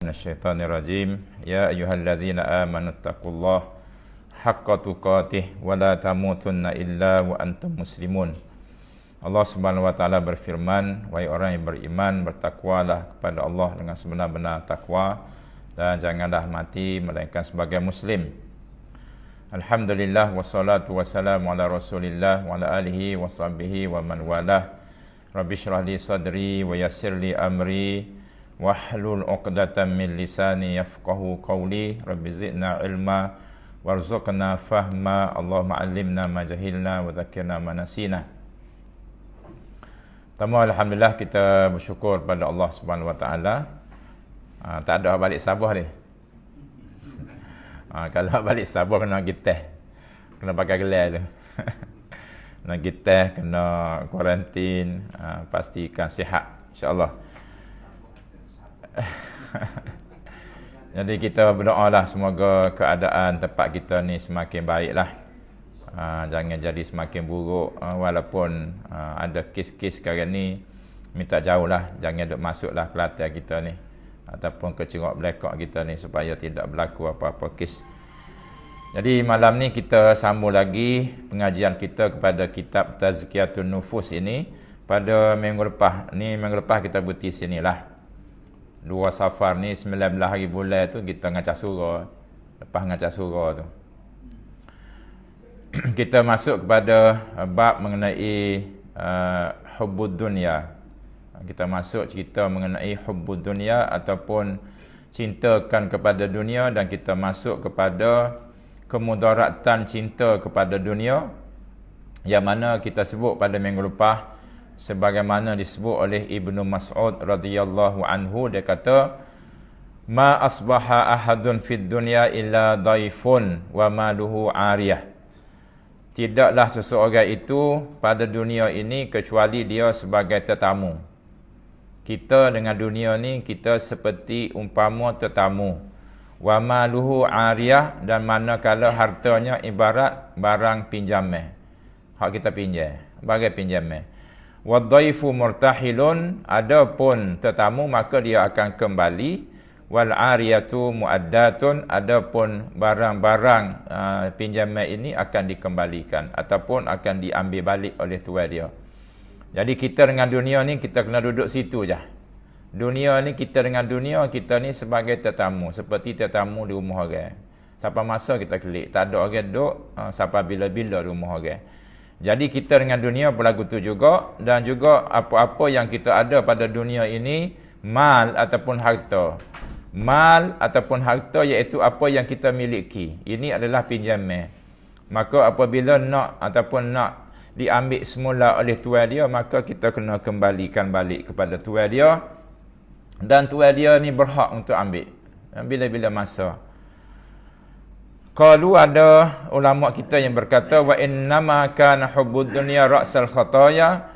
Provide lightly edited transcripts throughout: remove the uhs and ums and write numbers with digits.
Minasyaitonirrajim. Ya ayyuhalladzina amanu taqullaha haqqa tuqatih wa la tamutunna illa wa antum muslimun. Allah Subhanahu wa taala berfirman, wahai orang yang beriman, bertakwalah kepada Allah dengan sebenar-benar takwa dan janganlah mati melainkan sebagai muslim. Alhamdulillah wassalatu wassalamu ala Rasulillah wa ala alihi washabbihi wa man walah. Rabbi shrah li sadri wa yassir li amri wahlul 'uqdatam min lisani yafqahu qawli. Rabbi zidna ilma warzuqna fahma. Allahumma 'allimna ma jahilna wa dzakkirna ma nasina. Pertama, alhamdulillah kita bersyukur pada Allah Subhanahu wa taala. Tak ada balik Sabah ni. Kalau balik Sabah kena pergi kena pakai gelar tu. Kena pergi kena kuarantin, pastikan sihat insya-Allah. Jadi kita berdoalah semoga keadaan tempat kita ni semakin baiklah. Jangan jadi semakin buruk. Walaupun ada kes-kes sekarang ni, minta jauhlah, jangan duk masuklah Kelantan kita ni ataupun ke Cerok Belakok kita ni supaya tidak berlaku apa-apa kes. Jadi malam ni kita sambung lagi pengajian kita kepada kitab Tazkiyatun Nufus ini. Pada minggu lepas kita berhenti sinilah. 2 Safar ni 19 hari bulan tu kita ngacak surah. Lepas ngacak surah tu kita masuk kepada bab mengenai hubbud dunia. Kita masuk cerita mengenai hubbud dunia ataupun cintakan kepada dunia, dan kita masuk kepada kemudaratan cinta kepada dunia yang mana kita sebut pada minggu lepas. Sebagaimana disebut oleh Ibnu Mas'ud radhiyallahu anhu, dia kata, ma asbaha ahadun fid dunya illa daifun wa maluhu ariyah. Tidaklah seseorang itu pada dunia ini kecuali dia sebagai tetamu. Kita dengan dunia ni kita seperti umpama tetamu. Wa maluhu ariyah, dan manakala hartanya ibarat barang pinjaman. Hak kita pinjam, bagai pinjaman. Wadhaifu murtahilun, adapun tetamu maka dia akan kembali. Wal ariyatu muaddatun, adapun barang-barang pinjaman ini akan dikembalikan ataupun akan diambil balik oleh tuan dia. Jadi kita dengan dunia ni kita kena duduk situ je. Dunia ni kita dengan dunia kita ni sebagai tetamu, seperti tetamu di rumah orang. Sampai masa kita kelik, tak ada orang duduk sampai bila-bila di rumah orang. Jadi kita dengan dunia berlagu tu juga, dan juga apa-apa yang kita ada pada dunia ini, mal ataupun harta. Mal ataupun harta iaitu apa yang kita miliki. Ini adalah pinjaman. Maka apabila nak ataupun nak diambil semula oleh tuan dia, maka kita kena kembalikan balik kepada tuan dia. Dan tuan dia ni berhak untuk ambil bila-bila masa. Kalau ada ulama kita yang berkata, wa innama kana hubbud dunya ra'sal khataya.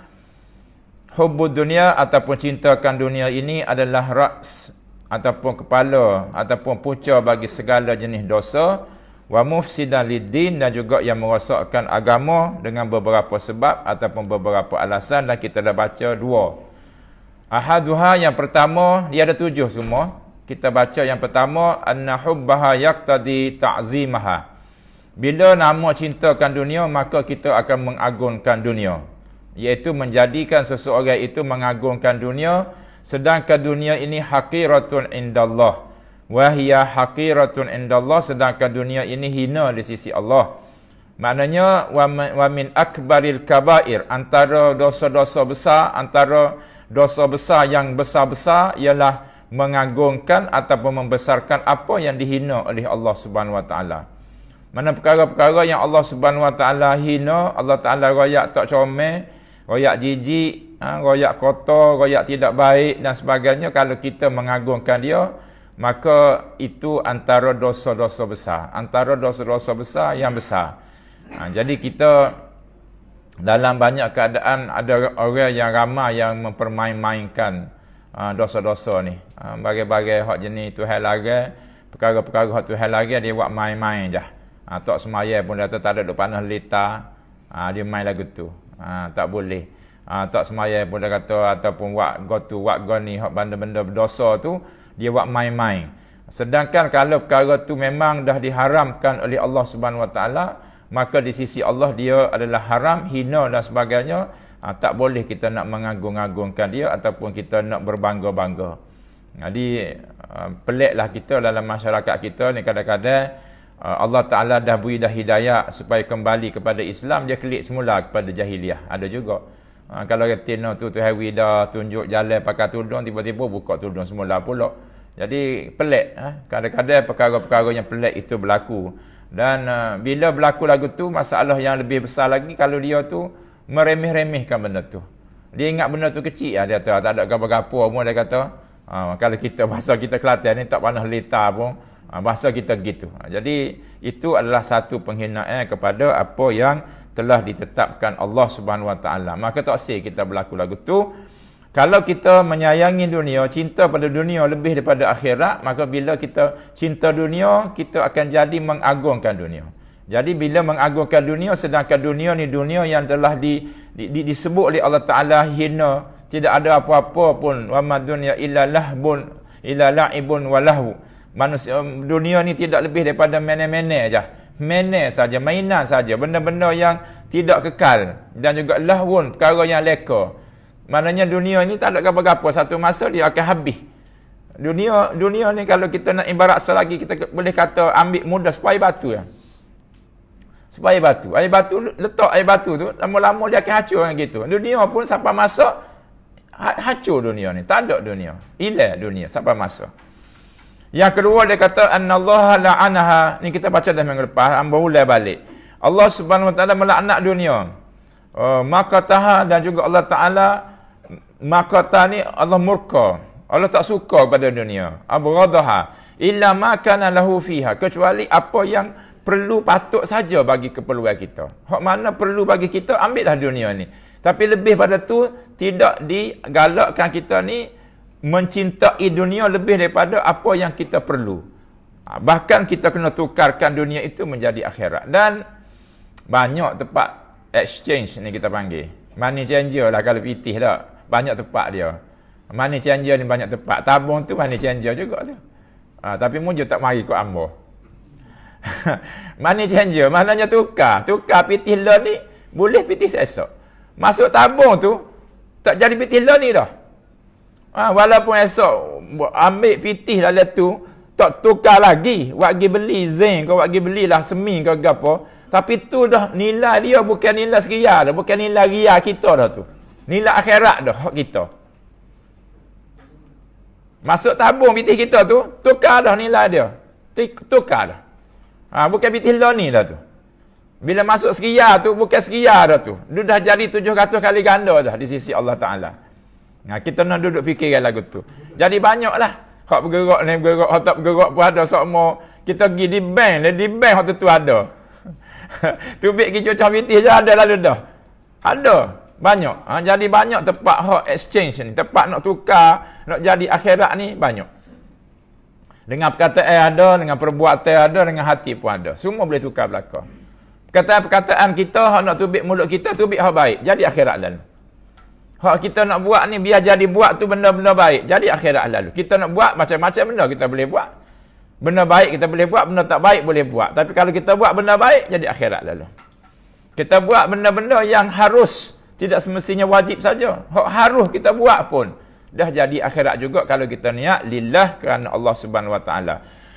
Hubbud dunya ataupun cintakan dunia ini adalah ra's ataupun kepala ataupun punca bagi segala jenis dosa. Wa mufsidan lid-din, dan juga yang merosakkan agama dengan beberapa sebab ataupun beberapa alasan, dan kita dah baca 2. Ahaduha, yang pertama, dia ada 7 semua. Kita baca yang pertama, anna hubbaha yaqtadi ta'zimaha. Bila nama cintakan dunia, maka kita akan mengagungkan dunia, iaitu menjadikan seseorang itu mengagungkan dunia, sedangkan dunia ini haqiratun indallah. Wahia haqiratun indallah, sedangkan dunia ini hina di sisi Allah. Maknanya wa min akbaril kabair, antara dosa-dosa besar, antara dosa besar yang besar-besar ialah mengagungkan ataupun membesarkan apa yang dihina oleh Allah Subhanahu wa taala. Mana perkara-perkara yang Allah Subhanahu wa taala hina, Allah taala royak tak comel, royak jijik, royak kotor, royak tidak baik dan sebagainya, kalau kita mengagungkan dia, maka itu antara dosa-dosa besar, antara dosa-dosa besar yang besar. Jadi kita dalam banyak keadaan ada orang yang ramai yang mempermain-mainkan dosa-dosa ni. Bagai-bagai hak jenis Tuhan larang, perkara-perkara hak Tuhan larang dia buat main-main je. Tak semaya pun dia tak ada duk panah lita. Dia main lagu tu. Tak boleh. Tak semaya pun dia kata ataupun buat go tu, buat go ni, hak benda-benda berdosa tu, dia buat main-main. Sedangkan kalau perkara tu memang dah diharamkan oleh Allah Subhanahu Wa Taala, maka di sisi Allah dia adalah haram, hina dan sebagainya. Tak boleh kita nak mengagung-agungkan dia ataupun kita nak berbangga-bangga. Jadi peliklah kita dalam masyarakat kita ni, kadang-kadang Allah Ta'ala dah beri dah hidayah supaya kembali kepada Islam, dia klik semula kepada jahiliah. Ada juga. Kalau retina tu Hawi dah tunjuk jalan pakai tudung, tiba-tiba buka tudung semula pula. Jadi pelik. Kadang-kadang perkara-perkara yang pelik itu berlaku. Dan bila berlaku lagu tu, masalah yang lebih besar lagi kalau dia tu meremeh-remehkan benda tu. Dia ingat benda tu kecil dia kata, tak ada apa-apa pun dia kata. Kalau kita bahasa kita Kelantan ni tak pernah lita pun, bahasa kita gitu. Jadi itu adalah satu penghinaan kepada apa yang telah ditetapkan Allah Subhanahu Wa Taala. Maka tak sah kita berlaku lagu tu. Kalau kita menyayangi dunia, cinta pada dunia lebih daripada akhirat, maka bila kita cinta dunia, kita akan jadi mengagungkan dunia. Jadi bila mengagungkan dunia, sedangkan dunia ni dunia yang telah disebut oleh Allah Ta'ala hina, tidak ada apa-apa pun, wa ma dunya illa lahbun illa la'ibun wa lahu. Manusia dunia ni tidak lebih daripada mene-mene aja. Mene saja, mainan saja, benda-benda yang tidak kekal, dan juga lahwun, perkara yang leka. Maknanya dunia ni tak ada apa-apa, satu masa dia akan habis. Dunia ni kalau kita nak ibarat selagi, kita boleh kata ambil mudah supaya batu ya. Supaya batu. Air batu, letak air batu tu, lama-lama dia akan hancur kan gitu. Dunia pun sampai masa hancur dunia ni. Tak ada dunia. Hilang dunia sampai masa. Yang kedua dia kata annallaha la'anaha. Ni kita baca dah minggu lepas, hamba ulai balik. Allah Subhanahu Wa Taala melaknat dunia. Makataha, dan juga Allah Taala makata ni Allah murka. Allah tak suka pada dunia. Abghadaha illa ma kana lahu fiha, kecuali apa yang perlu patut saja bagi keperluan kita. Hak mana perlu bagi kita, ambillah dunia ni. Tapi lebih pada tu, tidak digalakkan kita ni mencintai dunia lebih daripada apa yang kita perlu. Bahkan kita kena tukarkan dunia itu menjadi akhirat. Dan banyak tempat exchange ni kita panggil. Money changer lah kalau pitih tak. Banyak tempat dia. Money changer ni banyak tempat. Tabung tu money changer juga tu. Tapi mujur tak mari kot ambo. Money changer, maknanya tukar pitih loan ni, boleh pitih esok. Masuk tabung tu, tak jadi pitih loan ni dah. Walaupun esok ambil pitih dalam tu, tak tukar lagi, wak pergi beli zinc, kau wak pergi belilah semi kau gapo. Tapi tu dah nilai dia bukan nilai seria dah, bukan nilai ria kita dah tu. Nilai akhirat dah hak kita. Masuk tabung pitih kita tu, tukar dah nilai dia. Tukar dah. Bukan pitih loan ni dah tu. Bila masuk seria tu, bukan seria dah tu. Dia dah jadi 700 kali ganda dah di sisi Allah Ta'ala. Kita nak duduk fikirkan lagu tu. Jadi banyaklah. Hak bergerak ni bergerak, hak tak bergerak pun ada. Semua kita pergi di bank hak tu ada. Tubik pergi cucah pitih je ada lalu dah. Ada. Banyak. Jadi banyak tempat hak exchange ni. Tempat nak tukar, nak jadi akhirat ni banyak. Dengan perkataan ada, dengan perbuatan ada, dengan hati pun ada. Semua boleh tukar belakang. Perkataan-perkataan kita, hak nak tubik mulut kita, tubik hak baik. Jadi akhirat lalu. Hak kita nak buat ni, biar jadi buat tu benda-benda baik. Jadi akhirat lalu. Kita nak buat macam-macam benda kita boleh buat. Benda baik kita boleh buat, benda tak baik boleh buat. Tapi kalau kita buat benda baik, jadi akhirat lalu. Kita buat benda-benda yang harus, tidak semestinya wajib saja. Hak harus kita buat pun dah jadi akhirat juga kalau kita niat lillah kerana Allah Subhanahu Wa Taala.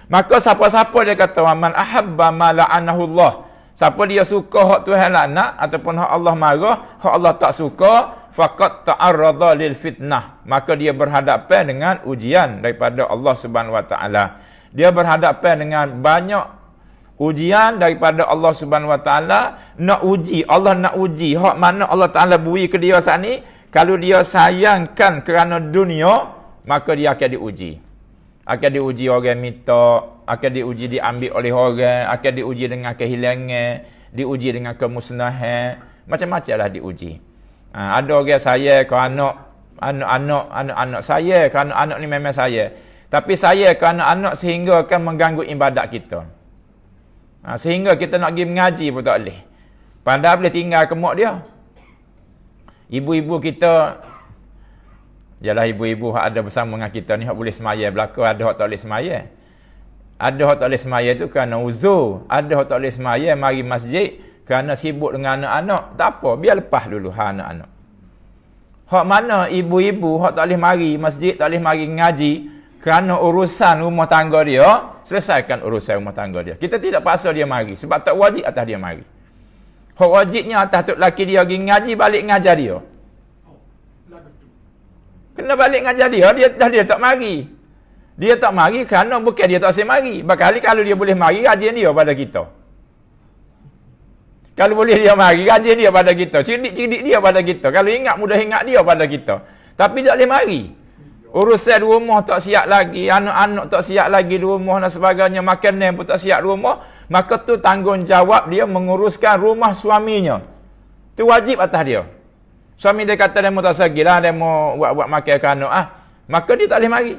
Maka siapa-siapa dia kata man ahabba ma la'anahu Allah. Siapa dia suka hak Tuhan laknat ataupun hak Allah marah, hak Allah tak suka, faqad ta'arrada lil fitnah. Maka dia berhadapan dengan ujian daripada Allah Subhanahu Wa Taala. Dia berhadapan dengan banyak ujian daripada Allah Subhanahu Wa Taala, nak uji, Allah nak uji hak mana Allah Taala beri ke dia saat ni. Kalau dia sayangkan kerana dunia, maka dia akan diuji. Akan diuji orang minta, akan diuji diambil oleh orang, akan diuji dengan kehilangan, diuji dengan kemusnahan, macam-macam lah diuji. Ada orang saya ke anak saya, ke anak ni memang saya. Tapi saya ke anak-anak sehingga akan mengganggu ibadat kita. Sehingga kita nak pergi mengaji pun tak boleh. Padahal boleh tinggal ke mak dia. Ibu-ibu kita Ialah ibu-ibu hak ada bersama dengan kita ni hak boleh semaya belaka, ada hak tak boleh semaya. Ada hak tak boleh semaya tu kerana uzur, ada hak tak boleh semaya mari masjid kerana sibuk dengan anak-anak. Tak apa, biar lepas dulu hak anak-anak. Hak mana ibu-ibu hak tak boleh mari masjid, tak boleh mari ngaji kerana urusan rumah tangga dia, selesaikan urusan rumah tangga dia. Kita tidak paksa dia mari sebab tak wajib atas dia mari. Hak wajibnya atas tok laki dia pergi ngaji, balik ngajar dia. Kena balik ngajar dia tak mari. Dia tak mari kerana bukan dia tak boleh mari. Berkali kalau dia boleh mari, rajin dia pada kita. Kalau boleh dia mari, rajin dia pada kita. Cerdik-cerdik dia pada kita. Kalau ingat, mudah ingat dia pada kita. Tapi tak boleh mari. Urusan rumah tak siap lagi, anak-anak tak siap lagi di rumah dan sebagainya, makanan pun tak siap rumah, maka tu tanggungjawab dia menguruskan rumah suaminya. Tu wajib atas dia. Suami dia kata dia mau tak sagilah, dia mau buat makan ke anak, maka dia tak boleh mari.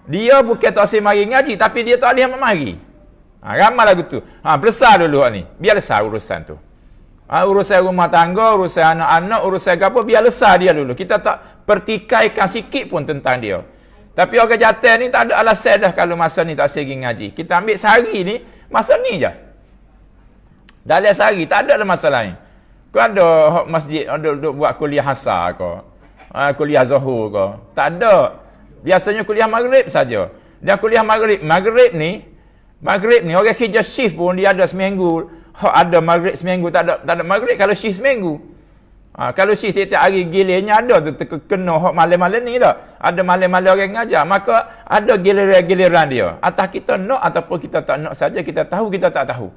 Dia bukan tak boleh mari ngaji, tapi dia tak boleh mari. Ramai lagu tu. Besar dulu ni. Biar besar urusan tu. Urusan rumah tangga, urusan anak-anak, urusan apa, biar lesar dia dulu. Kita tak pertikaikan sikit pun tentang dia. Tapi orang jatuh ni tak ada alasan dah kalau masa ni tak segi ngaji. Kita ambil sehari ni, masa ni je. Dalam sehari, tak ada masa lain. Kau ada masjid, ada buat kuliah hasar ke, kuliah zuhur ke. Tak ada. Biasanya kuliah maghrib saja. Dia kuliah maghrib. Maghrib ni, orang kerja shift pun dia ada seminggu. Ada maghrib seminggu, tak ada maghrib kalau shift seminggu. Kalau shift tiap hari gilirnya ada tu kena hak malam-malam ni dah. Ada malam-malam orang ngajar, maka ada giliran-giliran dia. Atas kita nak ataupun kita tak nak saja, kita tahu kita tak tahu.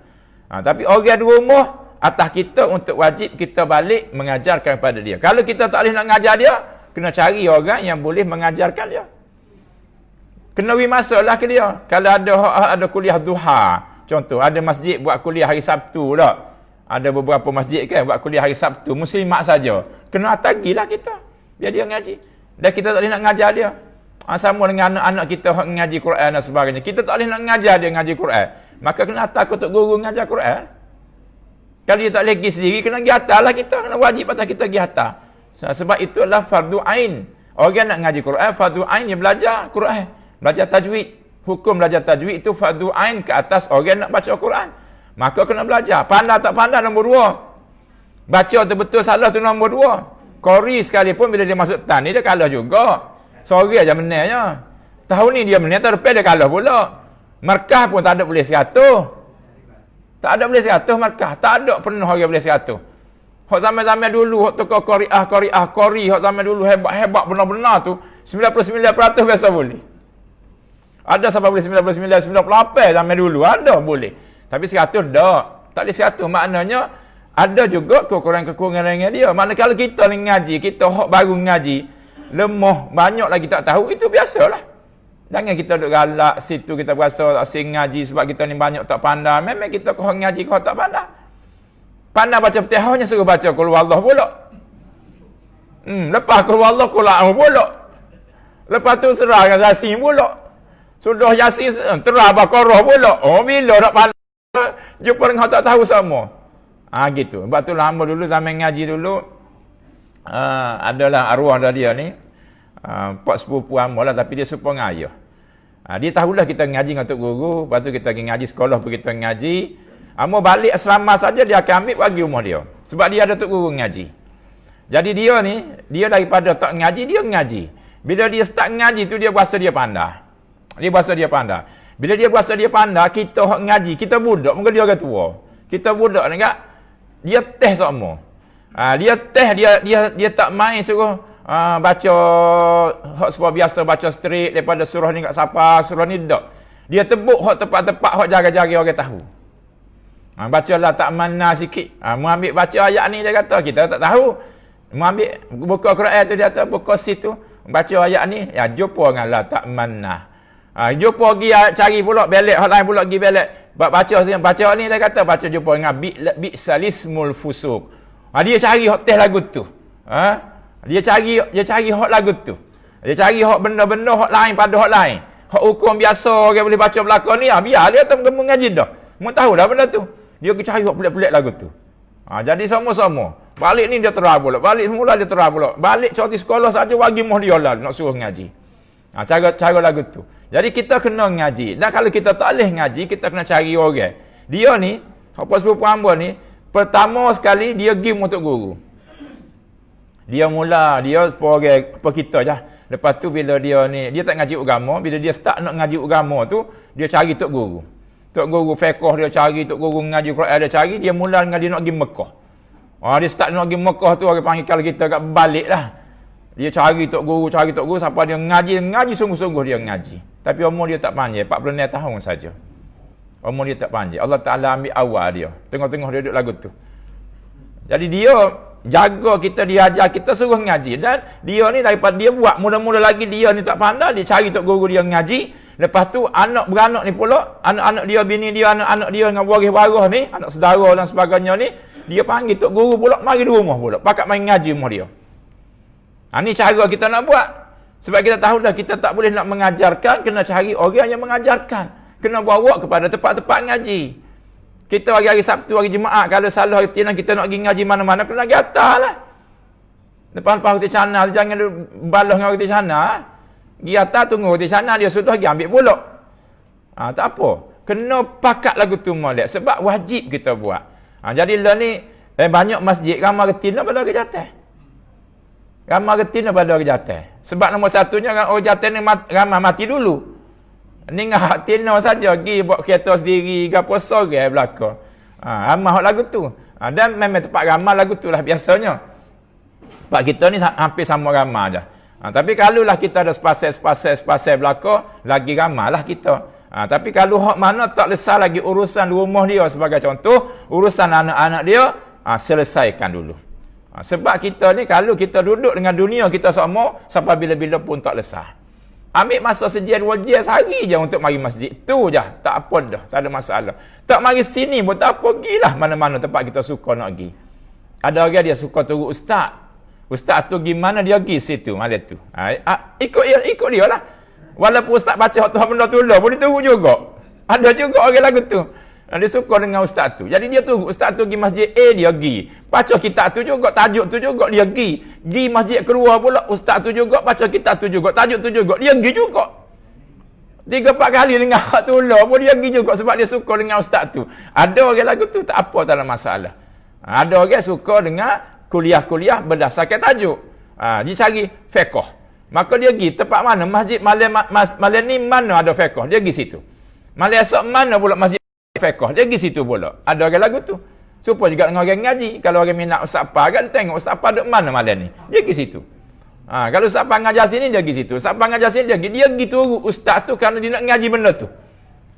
Tapi orang di rumah atas kita untuk wajib kita balik mengajarkan kepada dia. Kalau kita tak boleh nak ngajar dia, kena cari orang yang boleh mengajarkan dia. Kena beri masalah ke dia. Kalau ada kuliah duha, contoh, ada masjid buat kuliah hari Sabtu tak? Ada beberapa masjid kan buat kuliah hari Sabtu, muslimat saja. Kena tagilah kita, biar dia ngaji. Dan kita tak boleh nak ngajar dia. Sama dengan anak-anak kita yang ngaji Quran dan sebagainya. Kita tak boleh nak ngajar dia ngaji Quran. Maka kena takut untuk guru ngajar Quran. Kalau dia tak boleh pergi sendiri, kena pergi atas kita. Kena wajib atas kita pergi atas. Sebab itulah fardu ain. Orang nak ngaji Quran, fardu ain dia belajar Quran. Belajar tajwid. Hukum belajar tajwid itu fardu ain ke atas orang nak baca Quran. Maka kena belajar. Pandai tak pandai nombor 2. Baca betul-betul salah tu nombor 2. Qori sekalipun bila dia masuk tan ni dia kalah juga. Sorry aja menanya. Tahun ni dia menang, tahun depan dia kalah pula. Markah pun tak ada boleh 100. Tak ada boleh 100 markah. Tak ada pernah orang boleh 100. Hak zaman-zaman dulu, hak tukar qori, hak zaman dulu hebat-hebat benar-benar tu, 99% biasa boleh. Ada sampai boleh 99, 98 zaman dulu, ada boleh. Tapi 100 tak. Tak boleh 100. Maknanya, ada juga kekurangan-kekurangan dia. Maknanya kalau kita ni ngaji, kita hak baru ngaji, lemah, banyak lagi tak tahu, itu biasalah. Jangan kita duduk galak situ, kita berasa tak sing ngaji sebab kita ni banyak tak pandai. Memang kita kau ngaji kau tak pandai. Pandai baca Fatihahnya suruh baca qul huwallahu pula. Lepas qul huwallahu qul a'udzu pula. Lepas tu serah dengan Yasin pula. Sudah Yasin terah Baqarah pula. Oh bila nak pandai jumpa dengan tak tahu sama. Gitu. Sebab tu lama dulu zaman ngaji dulu adalah arwah dia ni. Pak sepupu amal lah, tapi dia serupa dengan ayah. Dia tahulah kita ngaji dengan Tok Guru, lepas tu kita pergi ngaji sekolah, pergi kita ngaji. Amo balik asrama saja dia akan ambil bagi rumah dia. Sebab dia ada Tok Guru ngaji. Jadi dia ni, dia daripada tak ngaji, dia ngaji. Bila dia start ngaji tu, dia berasa dia pandai. Dia berasa dia pandai. Bila dia berasa dia pandai, kita hak ngaji, kita budak, mungkin dia orang tua. Kita budak ni kak, dia teh sama. Dia teh, dia tak main suruh baca hak sebab biasa baca straight daripada surah ni kat siapa, surah ni tak. Dia tebuk hak tepat-tepat, hak jaga-jaga orang tahu. Bacalah tak mana sikit. Mu ambil baca ayat ni dia kata, kita tak tahu. Mu ambil buka Quran tu dia kata, buka situ, baca ayat ni, ya jumpa dengan la tak mana. Jumpa pergi cari pula belek, hak lain pula pergi belek. Baca ni dia kata, baca jumpa dengan bi'salismul fusuq. Dia cari hak teh lagu tu. Dia cari hak lagu tu. Dia cari hak benda-benda hak lain pada hak lain. Hak hukum biasa orang boleh baca belakang ni, biar dia tengah mengaji dah. Mu tahu dah benda tu. Dia cari hak pelik-pelik lagu tu. Jadi sama-sama. Balik ni dia terah pula. Balik semula dia terah pula. Balik cuti sekolah saja bagi moh dia lah nak suruh ngaji. Cara lagu tu. Jadi kita kena ngaji. Dan kalau kita tak boleh ngaji, kita kena cari orang. Dia ni, apa sepupu hamba ni, pertama sekali dia pergi untuk guru. Dia mula, dia orang apa kita je. Lepas tu bila dia ni, dia tak ngaji agama, bila dia start nak ngaji agama tu, dia cari tok guru. Tok guru fiqh dia cari, tok guru ngaji Quran dia cari, dia mula dengan dia nak pergi Mekah. Dia start nak pergi Mekah tu, orang panggil kalau kita kat balik lah. Dia cari tok guru, sampai dia ngaji sungguh-sungguh dia ngaji. Tapi umur dia tak panjang, 46 tahun saja. Umur dia tak panjang. Allah Ta'ala ambil awal dia. Tengah-tengah dia duduk lagu tu. Jadi dia jaga kita, dia ajar kita, suruh ngaji. Dan dia ni daripada dia buat, mula-mula lagi dia ni tak pandai, dia cari tok guru dia ngaji. Lepas tu anak beranak ni pula, anak-anak dia, bini dia, anak-anak dia dengan waris-waris ni, anak saudara dan sebagainya ni, dia panggil tok guru pula, mari di rumah pula. Pakat main ngaji rumah dia. Ni cara kita nak buat. Sebab kita tahu dah kita tak boleh nak mengajarkan, kena cari orang yang mengajarkan. Kena bawa kepada tempat-tempat ngaji. Kita hari-hari Sabtu, hari Jumaat, kalau salah hari Tinan kita nak pergi ngaji mana-mana, kena pergi atas lah. Lepas-lepas roti canai, jangan balas dengan roti canai. Pergi atas, tunggu roti canai, dia sudah pergi ambil pulak. Tak apa. Kena pakat lagu tu molek. Sebab wajib kita buat. Jadi lah ni, banyak masjid, ramai retina pada orang jatah. Ramai retina pada orang jatah. Sebab nombor satunya, orang jatah ni ramai mati dulu. Ni ngah tina saja pergi buat kereta sendiri gapo sore belaka. Ramah lagu tu. Dan memang tempat ramah lagu tu lah biasanya. Sebab kita ni hampir sama ramah aja. Tapi kalau lah kita ada spasai belaka, lagi ramah lah kita. Tapi kalau hak mana tak lesah lagi urusan rumah dia sebagai contoh, urusan anak-anak dia, selesaikan dulu. Sebab kita ni kalau kita duduk dengan dunia kita sama, sampai bila-bila pun tak lesah. Ambil masa sejian 2 jam sehari je untuk mari masjid. Tu je. Tak apa dah. Tak ada masalah. Tak mari sini pun tak apa. Gilah mana-mana tempat kita suka nak pergi. Ada orang dia suka turut ustaz. Ustaz tu gimana dia pergi situ. Malam tu. Ikut dia lah. Walaupun ustaz baca tu benda tu lah pun dia turut juga. Ada juga orang lagu tu. Dia suka dengan ustaz tu. Jadi dia turut. Ustaz tu pergi masjid A dia pergi. Baca kitab tu juga. Tajuk tu juga dia pergi. Pergi masjid keluar pula. Ustaz tu juga. Baca kitab tu juga. Tajuk tu juga. Dia pergi juga. 3-4 kali dengan hak tu lah pun dia pergi juga. Sebab dia suka dengan ustaz tu. Ada orang lagu tu tak apa, tak ada masalah. Ada orang suka dengan kuliah-kuliah berdasarkan tajuk. Dia cari fiqh. Maka dia pergi tempat mana? Masjid malam ni mana ada fiqh. Dia pergi situ. Malam esok mana pula masjid fiqh. Dia pergi situ pula. Ada orang lagu tu. Supaya juga dengan orang ngaji. Kalau orang minat ustaz apa, agak dia tengok ustaz apa duduk mana malam ni. Dia pergi situ. Kalau ustaz apa ngajar sini, dia pergi situ. Ustaz apa ngajar sini, dia pergi. Dia pergi turut ustaz tu kerana dia nak ngaji benda tu.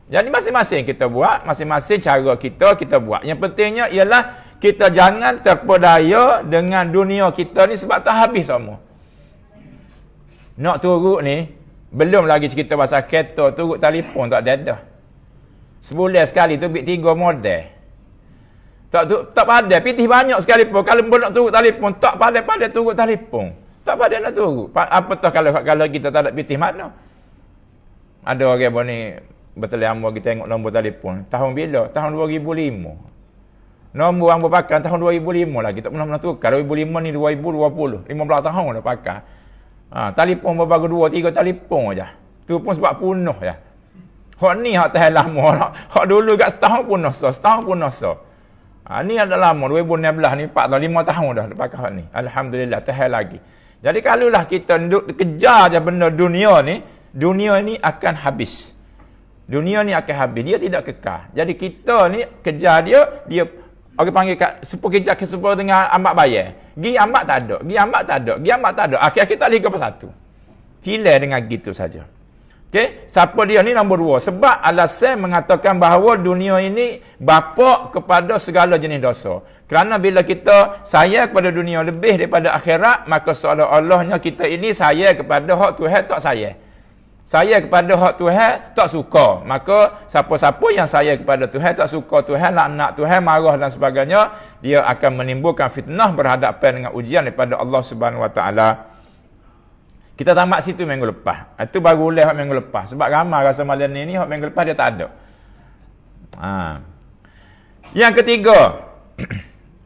Jadi masing-masing kita buat. Masing-masing cara kita buat. Yang pentingnya ialah kita jangan terpedaya dengan dunia kita ni sebab tak habis semua. Nak turut ni, belum lagi cerita pasal kereta, turut telefon tak ada. Sebulan sekali tu bit 3 model. Tak pandai, pitih banyak sekali pun. Kalau nak turut telefon, tak pandai turut telefon. Tak pandai nak turut. Apatah kalau kita tak ada pitih mana? Ada orang pun ni bertelefon kita tengok nombor telefon. Tahun bila? Tahun 2005. Nombor hamba pakai tahun 2005 lagi. Tak pernah tukar. 2005 ni 2020. 15 tahun dah pakai. Telefon baru 2-3 telefon aja. Tu pun sebab punuh je. Hak ni hak tahan lama. Hak dulu kat setahun pun nasa. Ni ada lama 2016 ni 4 tahun 5 tahun dah pakai hak ni. Alhamdulillah tahan lagi. Jadi kalaulah kita duduk kejar je benda dunia ni akan habis. Dunia ni akan habis. Dia tidak kekal. Jadi kita ni kejar dia orang panggil kejar supaya dengan amat bayar. Gi amat tak ada. Akhir-akhir tak liga persatu. Hilang dengan gitu saja. Okey, siapa dia ni nombor 2? Sebab alasan mengatakan bahawa dunia ini bapa kepada segala jenis dosa. Kerana bila kita sayang kepada dunia lebih daripada akhirat, maka seolah-olahnya kita ini sayang kepada hak Tuhan tak sayang. Sayang kepada hak Tuhan tak suka. Maka siapa-siapa yang sayang kepada Tuhan tak suka Tuhan, laknat Tuhan, marah dan sebagainya, dia akan menimbulkan fitnah berhadapan dengan ujian daripada Allah Subhanahu Wa Taala. Kita tamat situ minggu lepas. Itu baru boleh minggu lepas. Sebab ramai rasa malam ni minggu lepas dia tak ada. Yang ketiga,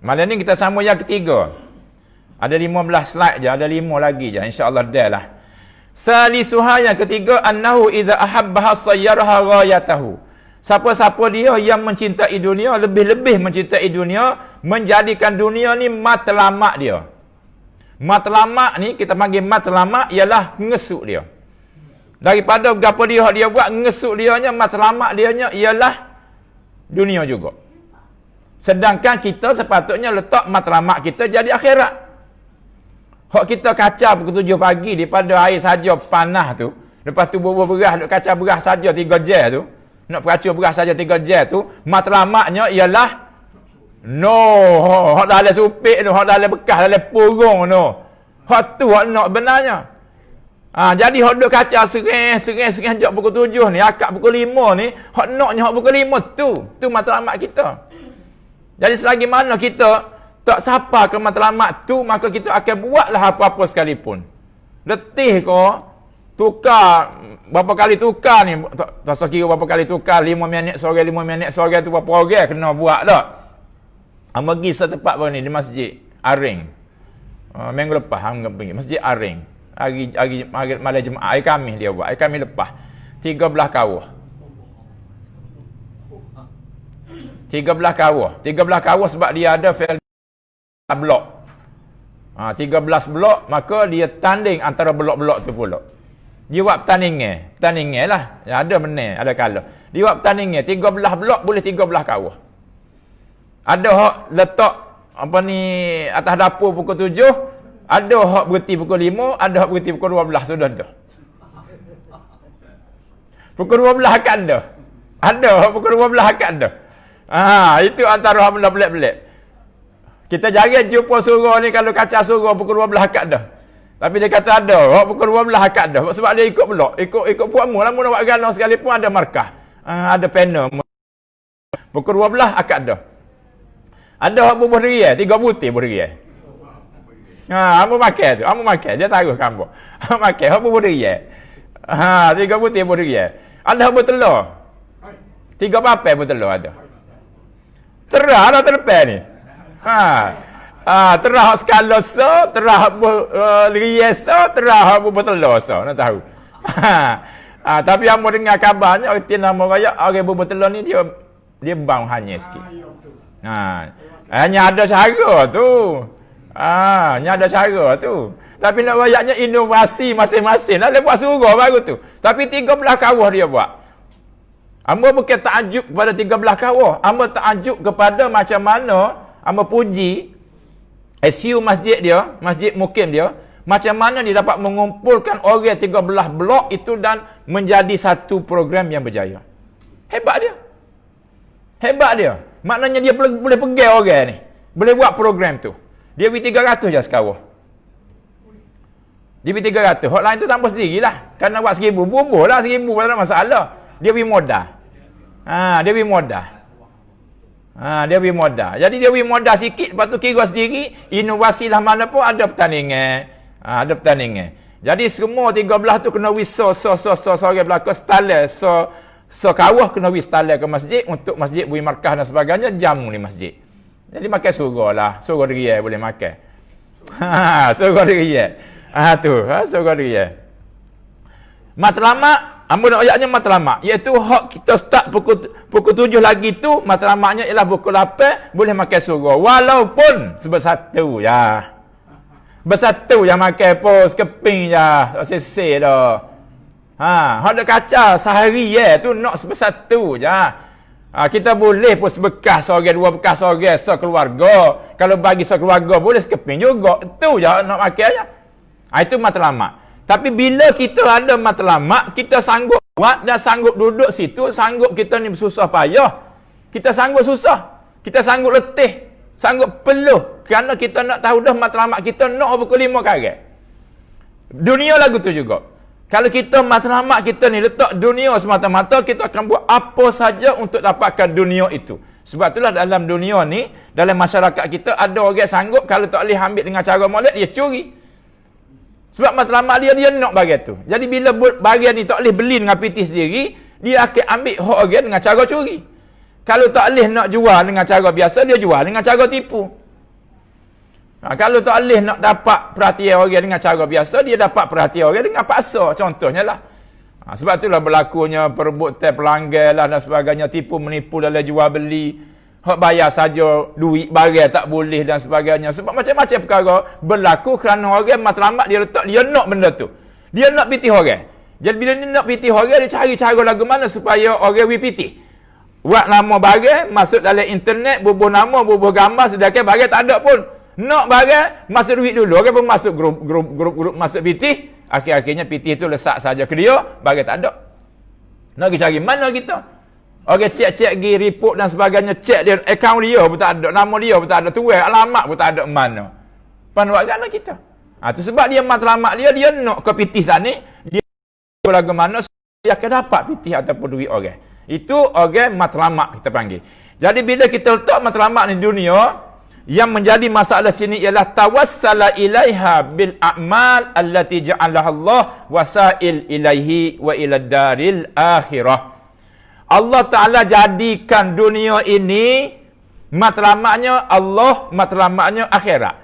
Malam ni kita sambung yang ketiga. Ada 15 slide je, ada 5 lagi je. InsyaAllah dah lah. Salisuha yang ketiga, annahu idza ahabbaha sayyaraha ghayatahu. Siapa-siapa dia yang mencintai dunia, lebih-lebih mencintai dunia, menjadikan dunia ni matlamak dia. Matlamak ni, kita panggil matlamak, ialah ngesuk dia. Daripada apa dia buat, ngesuk dianya, matlamak dianya, ialah dunia juga. Sedangkan kita sepatutnya letak matlamak kita jadi akhirat. Hak kita kacau pukul 7 pagi daripada air saja panas tu. Lepas tu bubuh beras, duk kacau beras saja 3 jam tu. Nak peracur beras saja 3 jam tu, matlamaknya ialah hak dalam supik tu, hak dalam bekas, dalam purung tu. Hak tu hak nak benarnya. Jadi hak duk kacau sereng jam pukul 7 ni, akak pukul 5 ni, hak naknya hak pukul 5 tu matlamak kita. Jadi selagi mana kita tak sapa ke matlamat tu, maka kita akan buatlah apa-apa sekalipun. Letih kau tukar berapa kali tukar ni, tak kira berapa kali tukar, 5 minit seorang, 5 minit seorang tu berapa orang kena buat tak. Hang pergi setempat baru ni di Masjid Aring. Minggu lepas hang pergi Masjid Aring. Hari malam Jumaat, hari Khamis dia buat. Hari Khamis lepas 13 kawah. 13 kawah sebab dia ada blok. 13 blok, maka dia tanding antara blok-blok tu pula. Dia buat pertandingan lah. Ada menang, ada kalah. Dia buat pertandingan 13 blok boleh 13 kawah. Ada hak letak apa ni atas dapur pukul 7, ada hak berhenti pukul 5, ada hak berhenti pukul 12, sudah dah. Pukul 12 akan dah. Ada hak pukul 12 akan dah. Itu antara hak benda pelik-pelik. Kita jarang jumpa surau ni kalau kacau surau pukul 12 akad dah. Tapi dia kata ada, pukul 12 akad dah. Sebab dia ikut blok, ikut puakmu lah. Mula buat galau sekalipun ada markah. Ada panel. Pukul 12 akad dah. Ada hak bubuh diri, 3 butir bubuh diri. Hamba makan tu, dia taruh kampung. Hamba makan, hak bubuh diri. 3 butir bubuh diri. Ada hak bertelur. 3 papai bertelur ada. Terah dah terlepas ni. Terah skala so, terah riasa, terah bertelur so, nak tahu. Tapi hamba dengar kabarnya erti nama raya orang bertelur ni dia bang hanya sikit. Hanya ada cara tu. Hanya ada cara tu. Tapi nak rayaknya inovasi masing-masing lah. Dia buat surau baru tu. Tapi 13 kawah dia buat. Hamba bukan takjub kepada 13 kawah. Hamba takjub kepada macam mana hamba puji SU masjid dia, masjid mukim dia, macam mana dia dapat mengumpulkan orang 13 blok itu dan menjadi satu program yang berjaya. Hebat dia. Maknanya dia boleh pegang orang ni. Boleh buat program tu. Dia beri 300 je sekawah. Dia beri 300. Hak lain tu tambah sendirilah. Kerana buat 1000. Bubuh lah 1000. Tak ada masalah. Dia beri modal. Dia beri modal. Jadi dia beri modal sikit. Lepas tu kira sendiri. Inovasi lah mana pun ada pertandingan. Jadi semua 13 tu kena wiso. Orang belakang. Stalai. Kawah kena wis stalai ke masjid. Untuk masjid beri markah dan sebagainya. Jamu ni masjid. Jadi makan surau lah. Surau diriai boleh makan. Surau diriai. Surau diriai. Matlamak. Ambo nak ayatnya matlamak. Iaitu hak kita start pukul 7 lagi tu. Matlamaknya ialah pukul 8. Boleh makan surau. Walaupun bersatu ya. Bersatu yang makan pos keping je. Tak sesek dah. Hak dah kacau sehari tu nak bersatu je. Kita boleh pun sebekas seorang, 2 bekas seorang, sekeluarga. Kalau bagi sekeluarga boleh sekeping juga. Itu je nak makan je. Itu matlamak. Tapi bila kita ada matlamak, kita sanggup buat dan sanggup duduk situ, sanggup kita ni bersusah payah. Kita sanggup susah. Kita sanggup letih. Sanggup peluh. Kerana kita nak tahu dah matlamak kita nak pukul 5 karat. Dunia lagu tu juga. Kalau kita matlamak kita ni letak dunia semata-mata, kita akan buat apa saja untuk dapatkan dunia itu. Sebab itulah dalam dunia ni, dalam masyarakat kita, ada orang sanggup kalau tak boleh ambil dengan cara molek, dia curi. Sebab matlamak dia nak bagi tu. Jadi bila bagian ni tak boleh beli dengan piti sendiri, dia akan ambil hak orang dengan cara curi. Kalau tak boleh nak jual dengan cara biasa, dia jual dengan cara tipu. Kalau tak boleh nak dapat perhatian orang dengan cara biasa, dia dapat perhatian orang dengan paksa. Contohnya lah. Sebab itulah berlakunya perbuatan pelanggar lah dan sebagainya, tipu menipu dalam jual beli. Hak bayar saja duit barang tak boleh dan sebagainya. Sebab macam-macam perkara berlaku kerana orang matlamat dia letak, dia nak benda tu. Dia nak pitih orang. Jadi bila dia nak pitih orang, dia cari cara lagu mana supaya orang we pitih. Buat nama barang, masuk dalam internet, bubuh nama, bubuh gambar, sedangkan barang tak ada pun. Nak barang, masuk duit dulu. Orang pun masuk grup masuk pitih. Akhir-akhirnya pitih tu lesak saja ke dia, barang tak ada. Nak pergi cari mana kita? Orang cek-cek pergi report dan sebagainya, cek dia, akaun dia pun tak ada, nama dia pun tak ada, tuai alamat pun tak ada mana. Panuak gana kita. Tu sebab dia matlamat dia nak ke pitih sana, dia lagu mana dia akan dapat pitih ataupun duit orang. Itu orang matlamat kita panggil. Jadi bila kita letak matlamat di dunia, yang menjadi masalah sini ialah tawassala ilaiha bil a'mal allati ja'alaha Allah wasail ilaihi wa ila daril akhirah. Allah Ta'ala jadikan dunia ini matlamatnya Allah, matlamatnya akhirat.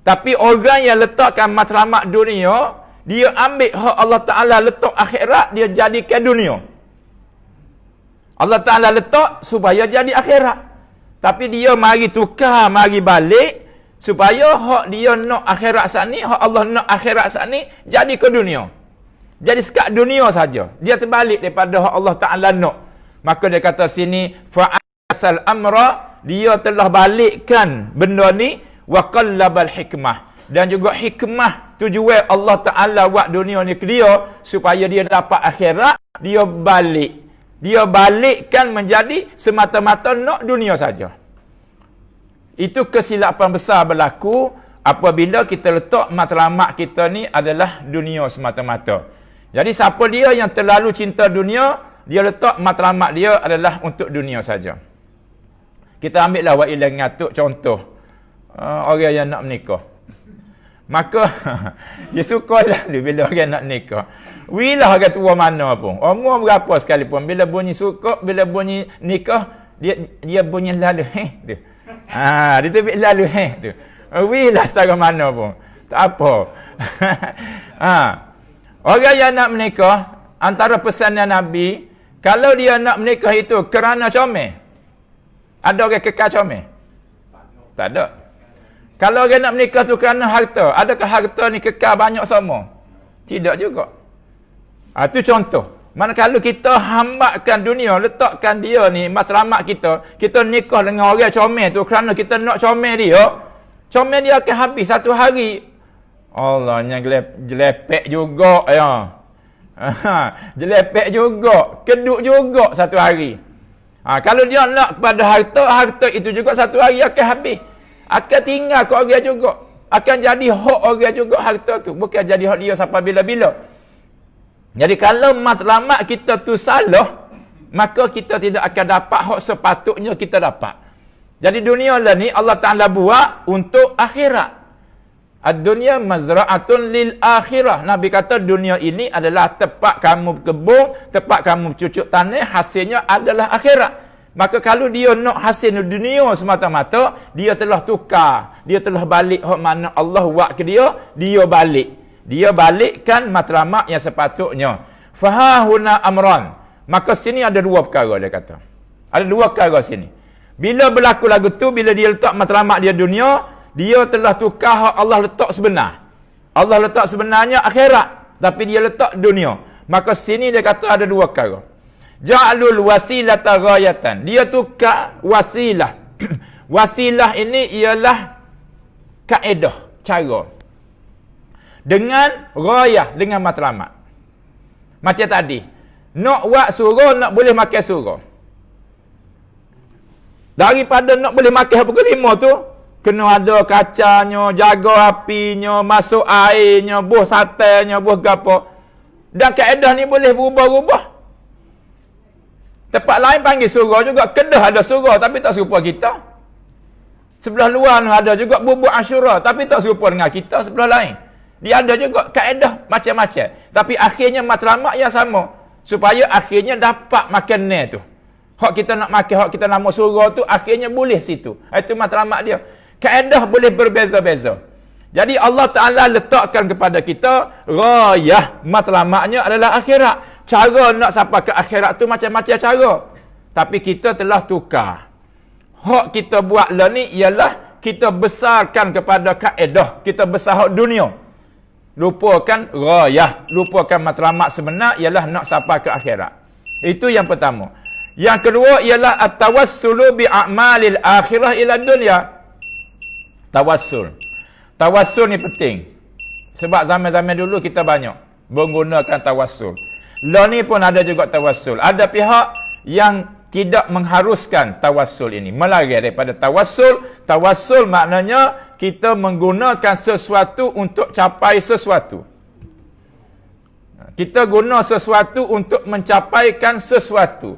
Tapi orang yang letakkan matlamat dunia, dia ambil hak Allah Ta'ala letak akhirat, dia jadikan dunia. Allah Ta'ala letak supaya jadi akhirat. Tapi dia mari tukar, mari balik supaya hak dia nak akhirat sani, hak Allah nak akhirat sani jadi ke dunia. Jadi sekat dunia saja. Dia terbalik daripada hak Allah Ta'ala nak. Maka dia kata sini fa'asal amra, dia telah balikkan benda ni wa qallabal hikmah. Dan juga hikmah tujuan Allah Ta'ala buat dunia ni ke dia supaya dia dapat akhirat, dia balik. Dia balikkan menjadi semata-mata nak dunia saja. Itu kesilapan besar berlaku apabila kita letak matlamat kita ni adalah dunia semata-mata. Jadi siapa dia yang terlalu cinta dunia, dia letak matlamat dia adalah untuk dunia saja. Kita ambil lah Wailah ngatuk contoh. Orang yang nak menikah. Maka dia suka lalu bila orang nak nikah. Wilah orang tua mana pun, umur berapa sekalipun, bila bunyi suka, bila bunyi nikah, dia bunyi lalu tu. Dia tu lalu tu. Wilah setara mana pun. Tak apa. Orang yang nak menikah, antara pesanan Nabi, kalau dia nak menikah itu kerana comel. Ada orang kekal comel? Tak ada. Kalau orang nak menikah tu kerana harta, adakah harta ni kekal banyak sama? Tidak juga. Itu contoh. Manakala kita hambatkan dunia, letakkan dia ni matlamat kita nikah dengan orang comel tu kerana kita nak comel dia akan habis satu hari. Allahnya jelepek juga ya. Jelepek juga, keduk juga satu hari. Kalau dia nak kepada harta itu juga satu hari akan habis. Akan tinggal ke orang juga. Akan jadi hak orang juga harta tu. Bukan jadi hak dia sampai bila-bila. Jadi kalau matlamat kita tu salah, maka kita tidak akan dapat hak sepatutnya kita dapat. Jadi dunia lah ni Allah Ta'ala buat untuk akhirat. Ad-dunya mazra'atun lil akhirah. Nabi kata dunia ini adalah tempat kamu berkebun, tempat kamu cucuk tanah, hasilnya adalah akhirat. Maka kalau dia nak hasil dunia semata-mata, dia telah tukar. Dia telah balik hak mana Allah buat ke dia balik. Dia balikkan matlamat yang sepatutnya. Fahahuna amran. Maka sini ada dua perkara dia kata. Ada dua perkara sini. Bila berlaku lagu tu, bila dia letak matlamat dia dunia, dia telah tukar hak Allah letak sebenar. Allah letak sebenarnya akhirat, tapi dia letak dunia. Maka sini dia kata ada dua perkara. Ja'alul wasilata ghayatan. Dia tukar wasilah. Wasilah ini ialah kaedah, cara. Dengan ghayah, dengan matlamat. Macam tadi. Nak buat surau, nak boleh makan surau. Daripada nak boleh makan apa kelima tu, kena ada kacanya, jaga apinya, masuk airnya, buh satenya, buh gapo. Dan kaedah ni boleh berubah-ubah. Tempat lain panggil surau juga. Kedah ada surau tapi tak serupa kita. Sebelah luar ni ada juga bubuk Asyura tapi tak serupa dengan kita sebelah lain. Dia ada juga kaedah macam-macam. Tapi akhirnya matlamat yang sama. Supaya akhirnya dapat makan tu. Hak kita nak makan, hak kita nama surau tu akhirnya boleh situ. Itu matlamat dia. Kaedah boleh berbeza-beza. Jadi Allah Ta'ala letakkan kepada kita rayah matlamaknya adalah akhirat. Cara nak sampai ke akhirat tu macam-macam cara. Tapi kita telah tukar. Hak kita buat lah ni ialah kita besarkan kepada kaedah. Kita besar hak dunia. Lupakan rayah. Lupakan matlamak sebenar ialah nak sampai ke akhirat. Itu yang pertama. Yang kedua ialah at-tawassulu bi'amalil akhirah ila dunia. Tawassul. Tawassul ni penting. Sebab zaman-zaman dulu kita banyak menggunakan tawassul. Lah ni pun ada juga tawassul. Ada pihak yang tidak mengharuskan tawassul ini. Melari daripada tawassul. Tawassul maknanya kita menggunakan sesuatu untuk capai sesuatu. Kita guna sesuatu untuk mencapaikan sesuatu.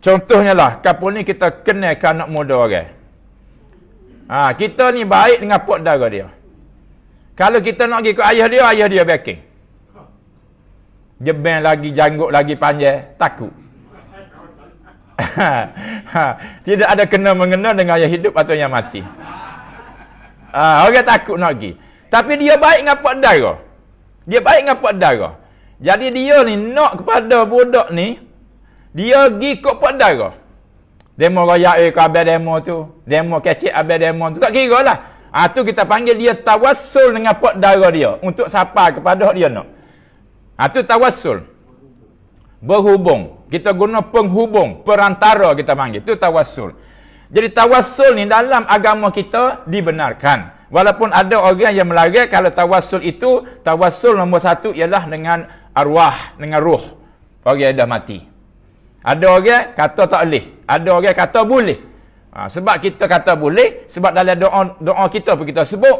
Contohnya lah, kapur ni kita kenal ke anak muda orang. Kita ni baik dengan pak dara dia. Kalau kita nak pergi ke ayah dia backing. Jebeng lagi, janggut lagi panjang, takut. Tidak ada kena-mengena dengan yang hidup atau yang mati. Orang takut nak pergi. Tapi dia baik dengan pak dara. Dia baik dengan pak dara. Jadi dia ni nak kepada budak ni, dia pergi ke pak dara. Demo raya ke abang demo tu. Demo kecik abang demo tu. Tak kira lah. Tu kita panggil dia tawassul dengan pak dara dia. Untuk sampai kepada dia nak. Tu tawassul. Berhubung. Kita guna penghubung. Perantara kita panggil. Itu tawassul. Jadi tawassul ni dalam agama kita dibenarkan. Walaupun ada orang yang melarang kalau tawassul itu, tawassul nombor satu ialah dengan arwah. Dengan ruh. Orang yang dah mati. Ada orang kata tak boleh. Ada orang kata boleh. Sebab kita kata boleh, sebab dalam doa kita pun kita sebut.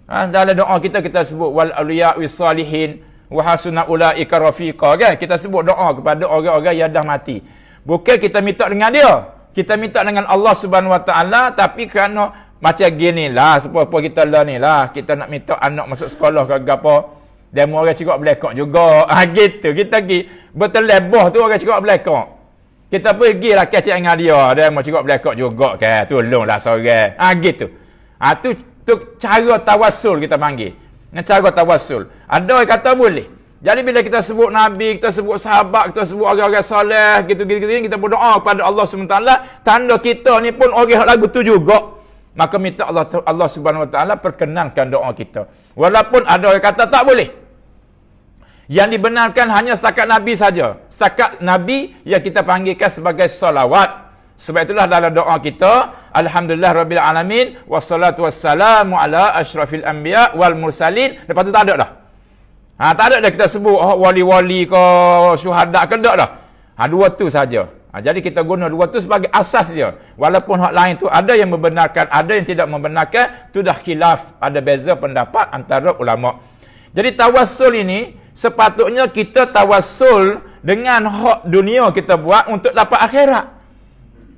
Dalam doa kita sebut wal awliya wis salihin wa hasuna ulaika rafiqa, kan? Kita sebut doa kepada orang-orang yang dah mati. Bukan kita minta dengan dia. Kita minta dengan Allah Subhanahu Wa Taala, tapi kerana macam ginilah sepupu kita lah ni lah, kita nak minta anak masuk sekolah ke apa. Demo orang cakap belakang juga. Gitu. Kita pergi bertelebah tu orang cakap belakang. Kita pergi lah kecik dengan dia. Dia mau cakap belakang juga kan. Tolonglah seorang. Gitu. Tu cara tawassul kita panggil. Cara tawassul. Ada yang kata boleh. Jadi bila kita sebut Nabi, kita sebut sahabat, kita sebut orang-orang soleh, gitu-gitu, kita berdoa kepada Allah SWT, tanda kita ni pun orang lagu tu juga. Maka minta Allah Subhanahu Wa Taala perkenankan doa kita. Walaupun ada orang kata tak boleh. Yang dibenarkan hanya setakat Nabi saja. Setakat Nabi yang kita panggilkan sebagai salawat. Sebab itulah dalam doa kita, alhamdulillah rabbil alamin wassalatu wassalamu ala asyrafil anbiya wal mursalin. Lepas tu tak ada dah. Tak ada dah kita sebut wali-wali ke syuhada ke tak dah. Dua tu saja. Jadi kita guna dua tu sebagai asas dia. Walaupun hak lain tu ada yang membenarkan, ada yang tidak membenarkan, tu dah khilaf, ada beza pendapat antara ulama. Jadi tawassul ini sepatutnya kita tawassul dengan hak dunia kita buat untuk dapat akhirat.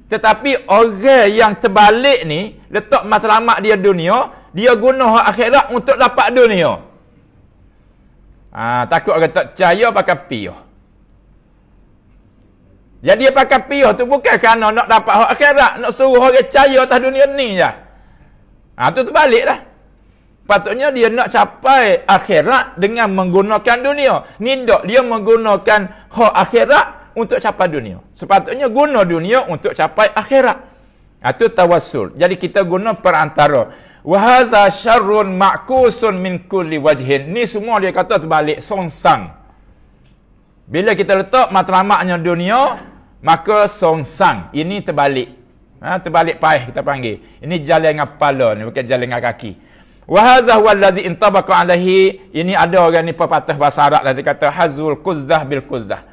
Tetapi orang yang terbalik ni, letak matlamat dia dunia, dia guna hak akhirat untuk dapat dunia. Takut orang tak percaya pakai piyah. Jadi dia pakai piyah tu bukan kerana nak dapat hak akhirat, nak suruh orang percaya atas dunia ni je. Tu terbalik dah. Patutnya dia nak capai akhirat dengan menggunakan dunia. Ni tak, dia menggunakan hak akhirat untuk capai dunia. Sepatutnya guna dunia untuk capai akhirat. Itu tawassul. Jadi kita guna perantara. Wa hadza syarrun ma'kusun min kulli wajhin. Ni semua dia kata terbalik, songsang. Bila kita letak matlamaknya dunia, maka songsang. Ini terbalik. Terbalik paih kita panggil. Ini jalan dengan kepala ni, bukan jalan dengan kaki. Wa hadza huwa allazi intabaqa alaihi. Ini ada orang ni pepatah bahasa Arab lah, dia kata hazul quzzah bil quzzah.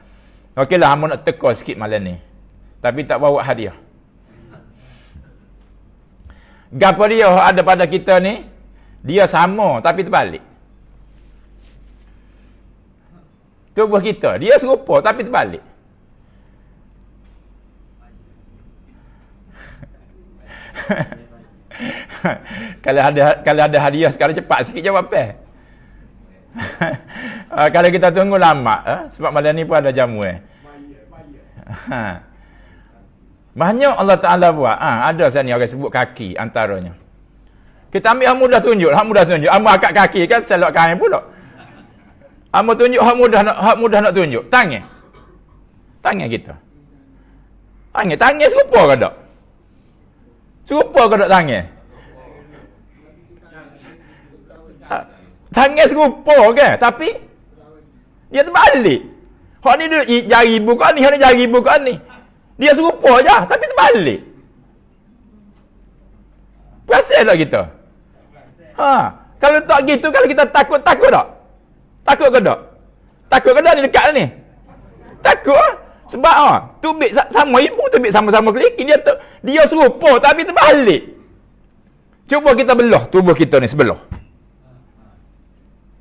Okeylah, hangpa nak teka sikit malam ni. Tapi tak bawa hadiah. Gapo dia ada pada kita ni, dia sama tapi terbalik. Tubuh kita, dia serupa tapi terbalik. Kalau ada hadiah sekarang cepat sikit jawab apa? Kalau kita tunggu lama, sebab malam ni pun ada jamu banyak Allah Ta'ala buat. Ada saya ni orang sebut kaki antaranya. Kita ambil hak mudah tunjuk. Hamba akak kaki kan selok kain pula. Hamba tunjuk hak mudah nak tunjuk. Tangan. Tangan kita. Tangan serupa ke tak? Serupa ke tak tangan? Tangan serupa ke? Tapi dia terbalik. Hak ni duduk jari ibu kat ni, hak ni jari ibu kat ni. Dia serupa je, tapi terbalik. Perasan tak kita? Kalau tak gitu, kalau kita takut tak? Takut ke tak? Takut ke tak ni dekat ni? Takut lah. Sebab tubik sama ibu, tubik sama-sama keliki. Dia serupa tapi terbalik. Cuba kita belah tubuh kita ni sebelah.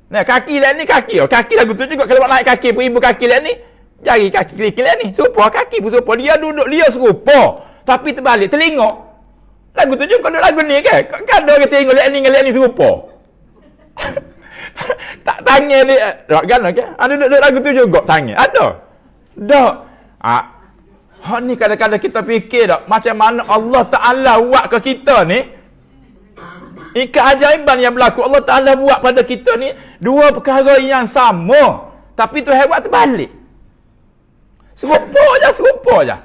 Nah, kaki lain ni kaki. Kaki lagu tu juga kalau naik kaki pun ibu kaki lain ni, jari kaki keliki lain ni. Serupa, kaki pun serupa. Dia duduk, dia serupa. Tapi terbalik. Telinga. Lagu tu juga kalau lagu ni kan. Kan ada orang tengok lain ni serupa. Tak tangan ni. Kan? Ada duduk lagu tu juga tangan. Ada. Tak. Hak ni kadang-kadang kita fikir tak macam mana Allah Ta'ala buat ke kita ni. Keajaiban yang berlaku Allah Ta'ala buat pada kita ni dua perkara yang sama, tapi Tuhan buat terbalik. Serupa je.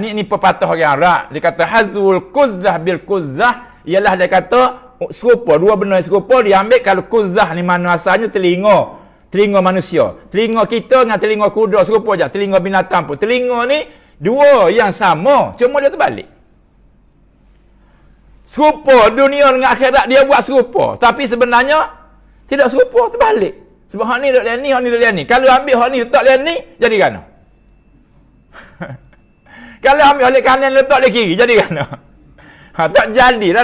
Ni pepatah orang Arab. Dia kata hazul quzzah bil quzzah, ialah dia kata serupa, dua benda serupa dia ambil. Kalau quzzah ni mana asalnya telinga manusia. Telinga kita dengan telinga kuda serupa je. Telinga binatang pun. Telinga ni dua yang sama, cuma dia terbalik. Serupa dunia dengan akhirat dia buat serupa, tapi sebenarnya tidak serupa, terbalik. Sebab hak ni duduk lain ni, hak ni duduk lain ni. Kalau ambil hak ni letak lain ni, jadi kan? Kalau ambil hak kanan letak lain kiri, jadi kan? Tak jadilah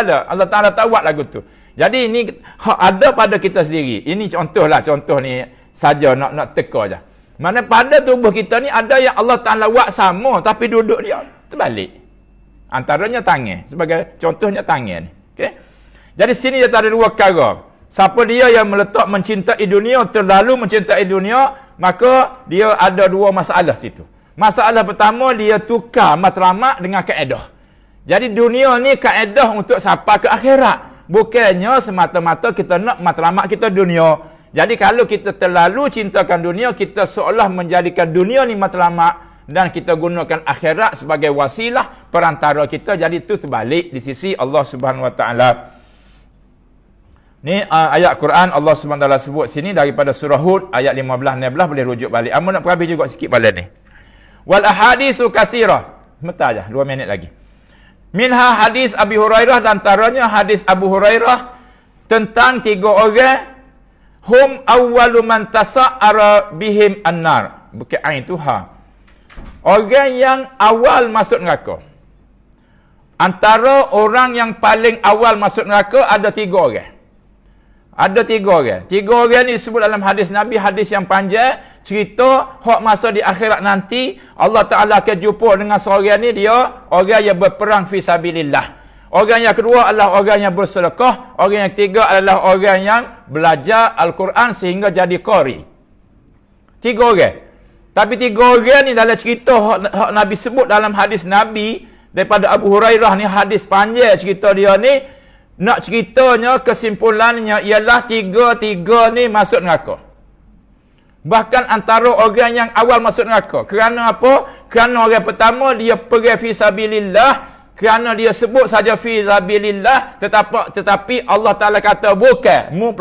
dah. Allah Ta'ala tak buat lagu tu. Jadi ini ada pada kita sendiri. Ini contoh ni saja nak teka je. Mana pada tubuh kita ni ada yang Allah Ta'ala buat sama, tapi duduk dia terbalik. Antaranya tangan. Sebagai contohnya tangan. Okay? Jadi sini dia ada dua perkara. Siapa dia yang meletak mencintai dunia, terlalu mencintai dunia, maka dia ada dua masalah situ. Masalah pertama, dia tukar matlamat dengan kaedah. Jadi dunia ni kaedah untuk sampai ke akhirat. Bukannya semata-mata kita nak matlamat kita dunia. Jadi kalau kita terlalu cintakan dunia, kita seolah menjadikan dunia ni matlamat, dan kita gunakan akhirat sebagai wasilah perantara kita. Jadi itu terbalik di sisi Allah Subhanahu Wa Taala. Ni ayat Quran Allah Subhanahu Wa Taala sebut sini daripada surah Hud ayat 15-16, boleh rujuk balik. Amun nak perhabis juga sikit balik ni. Wal ahaditsu katsirah. Sebentar aja, 2 minit lagi. Minha hadis Abi Hurairah, dan antaranya hadis Abu Hurairah tentang 3 orang hum awwalu man tasa'ara bihim an-nar. Bukan ain tu ha. Orang yang awal masuk neraka. Antara orang yang paling awal masuk neraka ada 3 orang. Ada 3 orang. 3 orang ni disebut dalam hadis Nabi, hadis yang panjang, cerita hak masa di akhirat nanti Allah Ta'ala akan jumpa dengan seorang ni, dia orang yang berperang fi sabilillah. Orang yang kedua adalah orang yang bersedekah. Orang yang ketiga adalah orang yang belajar Al-Quran sehingga jadi qari. 3 orang. Tapi 3 orang ni dalam cerita hak Nabi sebut dalam hadis Nabi daripada Abu Hurairah ni, hadis panjang cerita dia ni, nak ceritanya kesimpulannya ialah 3 ni masuk neraka. Bahkan antara orang yang awal masuk neraka. Kerana apa? Kerana orang pertama dia pergi fi sabilillah, kerana dia sebut saja fi sabilillah, tetapi Allah Ta'ala kata bukan, mu